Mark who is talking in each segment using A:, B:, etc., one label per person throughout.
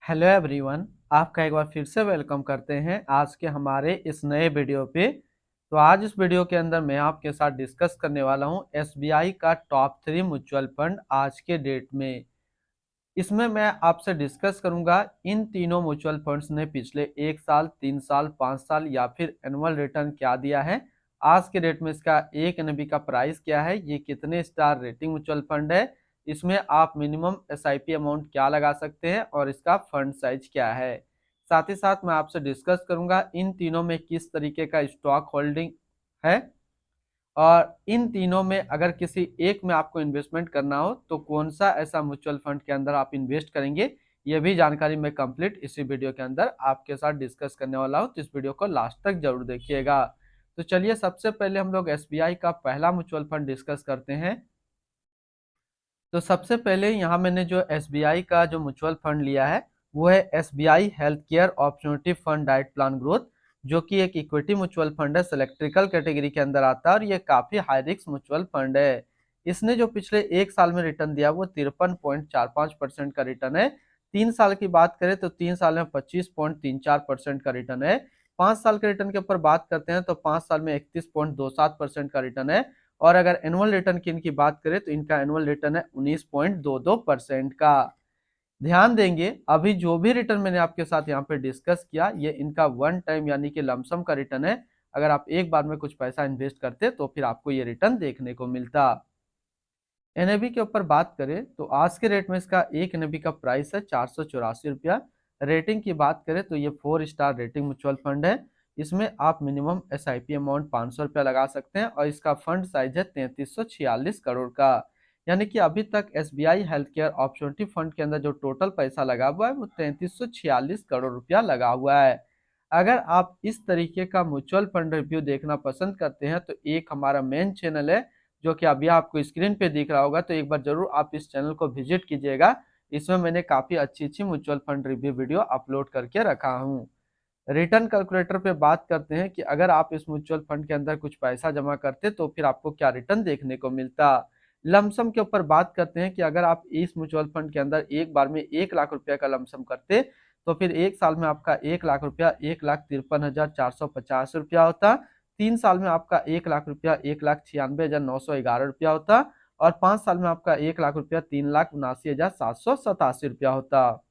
A: Hello everyone, आपका एक बार फिर से वेलकम करते हैं आज के हमारे इस नए वीडियो पे। तो आज इस वीडियो के अंदर मैं आपके साथ डिस्कस करने वाला हूं एसबीआई का टॉप 3 म्यूचुअल फंड आज के डेट में। इसमें मैं आपसे डिस्कस करूंगा इन तीनों म्यूचुअल फंड्स ने पिछले 1 साल, 3 साल, 5 साल या फिर एनुअल रिटर्न क्या दिया है। आज के डेट में इसका एक एनबी का प्राइस क्या है, ये कितने स्टार रेटिंग म्यूचुअल फंड है, इसमें आप मिनिमम एसआईपी अमाउंट क्या लगा सकते हैं और इसका फंड साइज क्या है। साथ ही साथ मैं आपसे डिस्कस करूंगा इन तीनों में किस तरीके का स्टॉक होल्डिंग है और इन तीनों में अगर किसी एक में आपको इन्वेस्टमेंट करना हो तो कौन सा ऐसा म्यूचुअल फंड के अंदर आप इन्वेस्ट करेंगे, ये भी जानकारी मैं कंप्लीट इसी वीडियो के अंदर आपके साथ डिस्कस करने वाला हूं। तो इस वीडियो को लास्ट तक जरूर देखिएगा। तो चलिए सबसे पहले हम लोग एसबीआई का पहला म्यूचुअल फंड डिस्कस करते हैं। तो सबसे पहले यहाँ मैंने जो एसबीआई का जो म्यूचुअल फंड लिया है वो है SBI health care opportunity fund diet plan growth, जो कि एक इक्विटी म्यूचुअल फंड है, सेलेक्ट्रिकल कैटेगरी के अंदर आता है और ये काफी हाई रिस्क म्यूचुअल फंड है। इसने जो पिछले 1 साल में रिटर्न दिया वो 53.45% का रिटर्न है। 3 साल की बात करें तो 3 साल में 25.34% का रिटर्न है। 5 साल के रिटर्न के ऊपर बात करते हैं तो 5 साल में 31.27% का रिटर्न है। और अगर एनुअल रिटर्न की इनकी बात करें तो इनका एनुअल रिटर्न है 19.22% का। ध्यान देंगे अभी जो भी रिटर्न मैंने आपके साथ यहाँ पे डिस्कस किया ये इनका वन टाइम यानी कि लमसम का रिटर्न है। अगर आप एक बार में कुछ पैसा इन्वेस्ट करते तो फिर आपको ये रिटर्न देखने को मिलता। एनएबी के ऊपर बात करें तो आज के रेट में इसका एक एनएबी का प्राइस है 484 रुपया। रेटिंग की बात करें तो ये 4 स्टार रेटिंग म्यूचुअल फंड है। इसमें आप मिनिमम एसआईपी अमाउंट 500 रुपया लगा सकते हैं और इसका फंड साइज है 3346 करोड़ का। यानी कि अभी तक SBI health care opportunity fund के अंदर जो टोटल पैसा लगा हुआ है वो 3346 करोड़ रुपया लगा हुआ है। अगर आप इस तरीके का म्यूचुअल फंड रिव्यू देखना पसंद करते हैं तो एक हमारा मेन चैनल है जो कि अभी आपको स्क्रीन पे दिख रहा होगा, तो एक बार जरूर आप इस चैनल को विजिट कीजिएगा। इसमें मैंने काफी अच्छी अच्छी mutual fund review video upload करके रखा हूँ। रिटर्न कैलकुलेटर पे बात करते हैं कि अगर आप इस म्यूचुअल फंड के अंदर कुछ पैसा जमा करते तो फिर आपको क्या रिटर्न देखने को मिलता। लमसम के ऊपर बात करते हैं कि अगर आप इस म्यूचुअल फंड के अंदर एक बार में 1 लाख रुपया का लमसम करते तो फिर 1 साल में आपका 1 लाख रुपया 1,53,450 रुपया होता। 3 साल में आपका 1 लाख रुपया 1,96,911 रुपया होता और 5 साल में आपका 1 लाख रुपया 3,79,787 रुपया होता।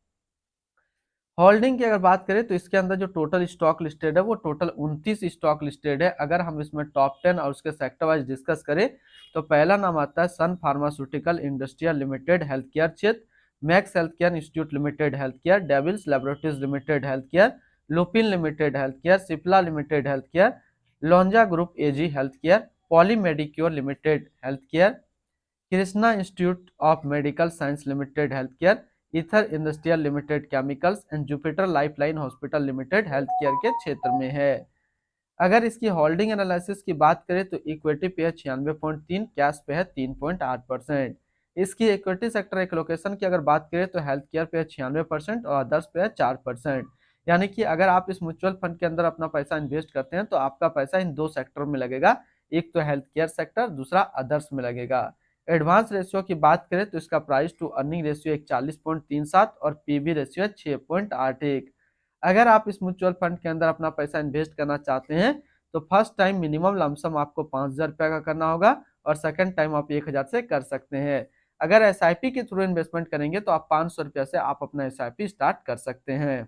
A: होल्डिंग की अगर बात करें तो इसके अंदर जो टोटल स्टॉक लिस्टेड है वो टोटल 29 स्टॉक लिस्टेड है। अगर हम इसमें टॉप 10 और उसके सेक्टर वाइज डिस्कस करें तो पहला नाम आता है Sun pharmaceutical industrial limited health care क्षेत्र, Max health care institute limited health care, Divi's laboratories limited health care, Lupin limited health care, Cipla limited health care, Lonza group AG health care, Poly Medicure limited health care, Krishna institute of medical science limited health care, Ether industrial limited chemicals and Jupiter lifeline hospital limited health care के क्षेत्र में है। अगर इसकी holding analysis की बात करें तो इक्विटी पे है 96.3, कैश पे है 3.8%। इसकी इक्विटी सेक्टर एलोकेशन की अगर बात करें तो हेल्थ केयर पे है 96% और अदर्स पे है 4%। यानी कि अगर आप इस म्यूचुअल फंड के अंदर अपना पैसा इन्वेस्ट करते हैं तो आपका पैसा इन दो सेक्टर में लगेगा, एक तो हेल्थ केयर सेक्टर, दूसरा अदर्स में लगेगा। एडवांस रेशियो की बात करें तो इसका प्राइस टू अर्निंग रेशियो 41.37 और पीबी रेशियो 6.81। अगर आप इस म्यूचुअल फंड के अंदर अपना पैसा इन्वेस्ट करना चाहते हैं तो फर्स्ट टाइम मिनिमम लमसम आपको 5,000 रुपया का करना होगा और सेकंड टाइम आप 1,000 से कर सकते हैं। अगर एसआईपी के थ्रू इन्वेस्टमेंट करेंगे तो आप 500 रुपया से आप अपना एसआईपी स्टार्ट कर सकते हैं।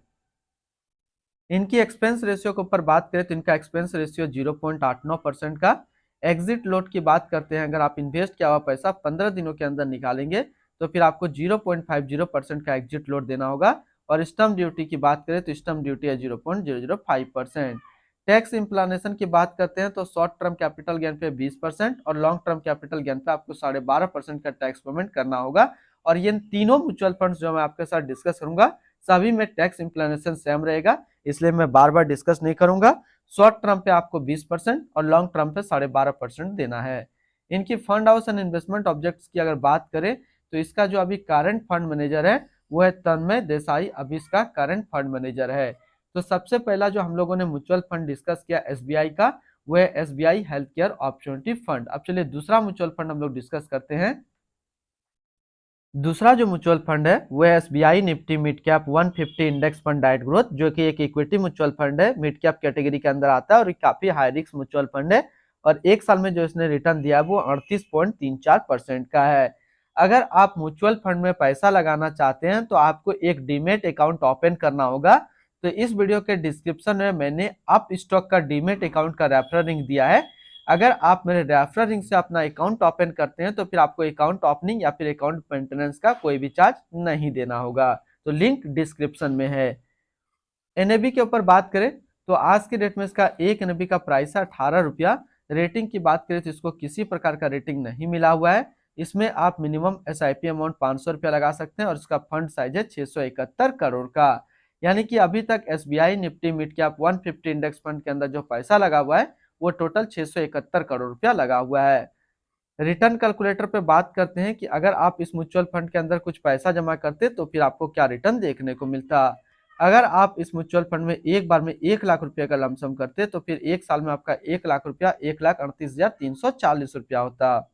A: इनकी एक्सपेंस रेशियो के ऊपर बात करें तो इनका एक्सपेंस रेशियो 0.89% का। एग्जिट लोड की बात करते हैं, अगर आप इन्वेस्ट किया हुआ पैसा 15 दिनों के अंदर निकालेंगे तो फिर आपको 0.50% का एग्जिट लोड देना होगा। और स्टम्प ड्यूटी की बात करें तो स्टम्प ड्यूटी है 0.005%। टैक्स इम्प्लानेशन की बात करते हैं तो शॉर्ट टर्म कैपिटल गेन पे 20% और लॉन्ग टर्म कैपिटल गेन पे आपको 12.5% का टैक्स पेमेंट करना होगा। और ये तीनों म्यूचुअल फंड्स जो मैं आपके साथ डिस्कस करूंगा सभी में टैक्स इम्प्लानेशन सेम रहेगा, इसलिए मैं बार बार डिस्कस नहीं करूंगा। शॉर्ट टर्म पे आपको 20% और लॉन्ग टर्म पे 12.5% देना है। इनकी fund house and investment objects की अगर बात करें तो इसका जो अभी करंट फंड मैनेजर है वो है तन्मय देसाई, अभी इसका करंट फंड मैनेजर है। तो सबसे पहला जो हम लोगों ने म्यूचुअल फंड डिस्कस किया एसबीआई का वो है SBI health care opportunity fund. अब चलिए दूसरा म्यूचुअल फंड हम लोग डिस्कस करते हैं दूसरा जो म्यूचुअल फंड है वो है SBI Nifty mid cap 150 index fund diet growth, जो कि एक इक्विटी म्यूचुअल फंड है, मिड कैप कैटेगरी के अंदर आता है और काफी हाई रिस्क म्यूचुअल फंड है। और एक साल में जो इसने रिटर्न दिया वो 38.34% का है। अगर आप म्यूचुअल फंड में पैसा लगाना चाहते हैं तो आपको एक डीमेट अकाउंट ओपन करना होगा। तो इस वीडियो के डिस्क्रिप्शन में मैंने अप स्टॉक का डीमेट अकाउंट का रेफरल लिंक दिया है। अगर आप मेरे रेफरल लिंक से अपना अकाउंट ओपन करते हैं तो फिर आपको अकाउंट ओपनिंग या फिर अकाउंट मेंटेनेंस का कोई भी चार्ज नहीं देना होगा। तो लिंक डिस्क्रिप्शन में है। एनएबी के ऊपर बात करें तो आज के डेट में इसका एक एनएबी का प्राइस है 18 रुपया। रेटिंग की बात करें तो इसको किसी प्रकार का रेटिंग नहीं मिला हुआ है। इसमें आप मिनिमम एसआईपी अमाउंट 500 रुपया लगा सकते हैं और इसका फंड साइज है 671 करोड़ का। यानी कि अभी तक SBI Nifty mid cap 150 index fund के अंदर जो पैसा लगा हुआ है वो टोटल 671 करोड़ रुपया लगा हुआ है। रिटर्न कैलकुलेटर पे बात करते हैं कि अगर आप इस म्यूचुअल फंड के अंदर कुछ पैसा जमा करते तो फिर आपको क्या रिटर्न देखने को मिलता। अगर आप इस म्यूचुअल फंड में एक बार में 1 लाख रुपए का लमसम करते तो फिर एक साल में आपका 1 लाख रुपया 1,38,340 रुपया होता।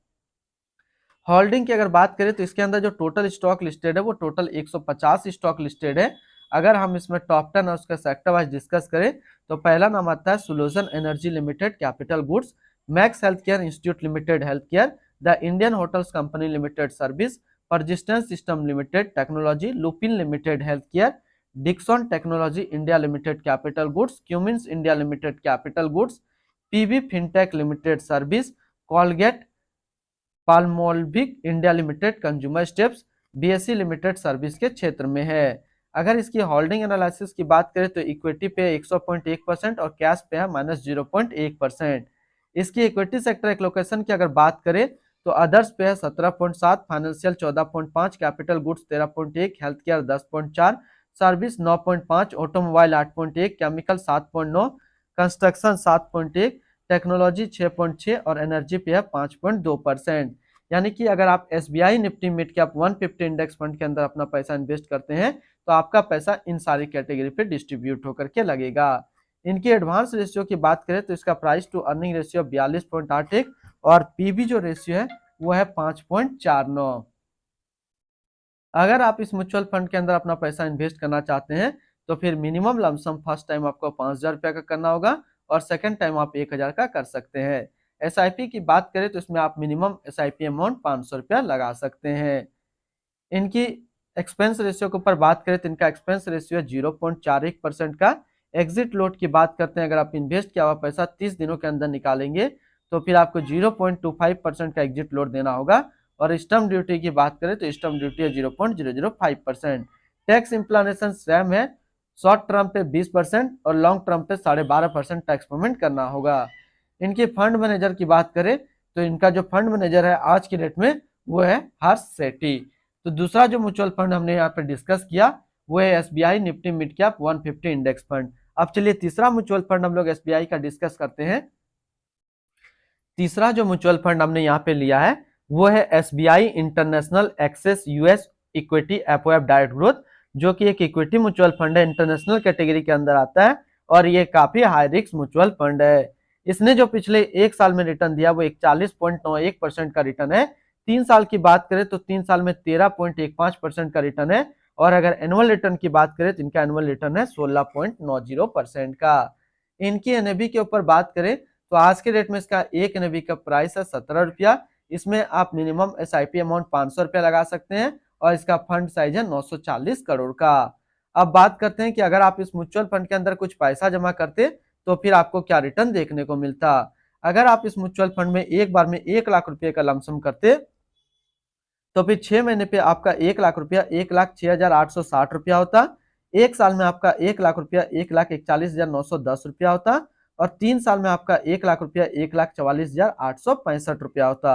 A: होल्डिंग की अगर बात करें तो इसके अंदर जो टोटल स्टॉक लिस्टेड है वो टोटल 150 स्टॉक लिस्टेड है। अगर हम इसमें टॉप 10 और उसका सेक्टर वाइज डिस्कस करें तो पहला नाम आता है सुलोजन energy limited capital goods, Max health care institute limited health care, the Indian hotels company limited service, persistence system limited technology, Lupin limited health care, Dixon technology India limited capital goods, Cummins India limited capital goods, PV fintech limited service, Colgate Palmolive India limited consumer staples, BSC limited service के क्षेत्र में है। अगर इसकी holding analysis की बात करें तो इक्विटी पे 100.1% और कैश पे है -0.1%। इसकी इक्विटी सेक्टर एलोकेशन की अगर बात करें तो अदर्स पे है 17.7, financial 14.5, capital goods 13.1, health care 10.4, service 9.5, automobile 8.1, chemical 7.9, construction 7.1, technology 6.6 और एनर्जी पे है 5.2%। यानी कि अगर आप SBI Nifty mid cap 150 index fund के अंदर अपना पैसा इन्वेस्ट करते हैं तो आपका पैसा इन सारी कैटेगरी पे डिस्ट्रीब्यूट होकर के लगेगा। इनकी एडवांस रेशियो की बात करें तो इसका प्राइस टू अर्निंग रेशियो 42.81 और पीबी जो रेशियो है वो है 5.49। अगर आप इस म्यूचुअल फंड के अंदर अपना पैसा इन्वेस्ट करना चाहते हैं तो फिर मिनिमम लमसम फर्स्ट टाइम आपको 5,000 रुपया का करना होगा और सेकंड टाइम आप 1,000 का कर सकते हैं। एसआईपी की बात करें तो इसमें आप मिनिमम एसआईपी अमाउंट 500 रुपया लगा सकते हैं। इनकी एक्सपेंस रेशियो के ऊपर बात करें तो इनका एक्सपेंस रेशियो है 0.41% का। एग्जिट लोड की बात करते हैं, अगर आप इन्वेस्ट किया हुआ पैसा 30 दिनों के अंदर निकालेंगे तो फिर आपको 0.25% का एग्जिट लोड देना होगा। और स्टम्प ड्यूटी की बात करें तो स्टम्प ड्यूटी है 0.005%। टैक्स इम्प्लानेशन सेम है, शॉर्ट टर्म पे 20% और लॉन्ग टर्म पे 12.5% टैक्स पेमेंट करना होगा। इनके फंड मैनेजर की बात करें तो इनका जो फंड मैनेजर है आज की डेट में वो है हर्ष सेठी। तो दूसरा जो म्यूचुअल फंड हमने यहाँ पे डिस्कस किया वो है SBI Nifty mid cap 150 index fund. अब चलिए तीसरा म्यूचुअल फंड हम लोग एसबीआई का डिस्कस करते हैं। तीसरा जो म्यूचुअल फंड हमने यहाँ पे लिया है वो है SBI international access US equity FOF direct growth, जो कि एक इक्विटी म्यूचुअल फंड है, इंटरनेशनल कैटेगरी के अंदर आता है और ये काफी हाई रिस्क म्यूचुअल फंड है। इसने जो पिछले एक साल में रिटर्न दिया वो 41.91% का रिटर्न है। 3 साल की बात करें तो 3 साल में 13.15% का रिटर्न है और अगर एनुअल रिटर्न की बात करें तो इनका एनुअल रिटर्न है 16.90% का। इनकी एनएबी के ऊपर बात करें तो आज के डेट में इसका एक एनएबी का प्राइस है 17 रुपया। इसमें आप मिनिमम एसआईपी अमाउंट 500 रुपया लगा सकते हैं और इसका फंड साइज है 940 करोड़ का। अब बात करते हैं कि अगर आप इस म्यूचुअल फंड के अंदर कुछ पैसा जमा करते तो फिर आपको क्या रिटर्न देखने को मिलता। अगर आप इस म्यूचुअल फंड में एक बार में 1 लाख रुपए का लमसम करते तो फिर 6 महीने पे आपका 1 लाख रुपया 1,06,860 रुपया होता। एक साल में आपका 1 लाख रुपया 1,41,910 रुपया होता और 3 साल में आपका 1 लाख रुपया 1,44,865 रुपया होता।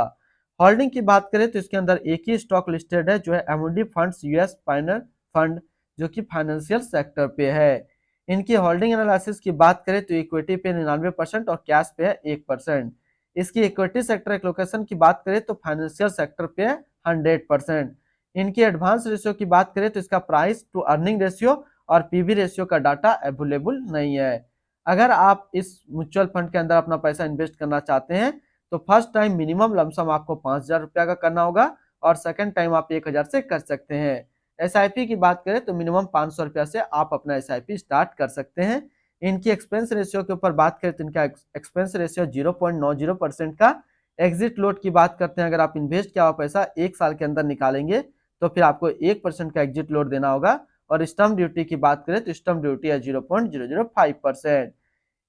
A: होल्डिंग की बात करें तो इसके अंदर एक ही स्टॉक लिस्टेड है जो है एमुंडी फंड्स यूएस फाइनल फंड, जो कि फाइनेंशियल सेक्टर पे है। इनकी होल्डिंग एनालिसिस की बात करें तो इक्विटी पे 99% और कैश पे है 1%। इसकी इक्विटी सेक्टर एलोकेशन की बात करें तो फाइनेंशियल सेक्टर पे है 100%। इनकी एडवांस रेशियो की बात करें तो इसका प्राइस टू अर्निंग रेशियो और पीवी रेशियो का डाटा अवेलेबल नहीं है। अगर आप इस म्यूचुअल फंड के अंदर अपना पैसा इन्वेस्ट करना चाहते हैं तो फर्स्ट टाइम मिनिमम लमसम आपको 5,000 रुपया का करना होगा और सेकंड टाइम आप 1000 से कर सकते हैं। एसआईपी की बात करें तो मिनिमम 500 रुपया से आप अपना एसआईपी स्टार्ट कर सकते हैं। इनकी एक्सपेंस रेशियो के ऊपर बात करें तो इनका एक्सपेंस रेशियो 0.90% का। एग्जिट लोड की बात करते हैं, अगर आप इन्वेस्ट किया हुआ पैसा 1 साल के अंदर निकालेंगे तो फिर आपको 1% का एग्जिट लोड देना होगा। और स्टम्प ड्यूटी की बात करें तो स्टम्प ड्यूटी है 0.005%।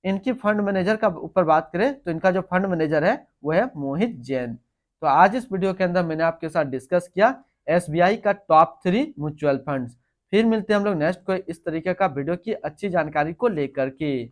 A: इनकी फंड मैनेजर का ऊपर बात करें तो इनका जो फंड मैनेजर है वो है मोहित जैन। तो आज इस वीडियो के अंदर मैंने आपके साथ डिस्कस किया एसबीआई का टॉप 3 म्यूचुअल फंड्स। फिर मिलते हैं हम लोग नेक्स्ट कोई इस तरीके का वीडियो की अच्छी जानकारी को लेकर के।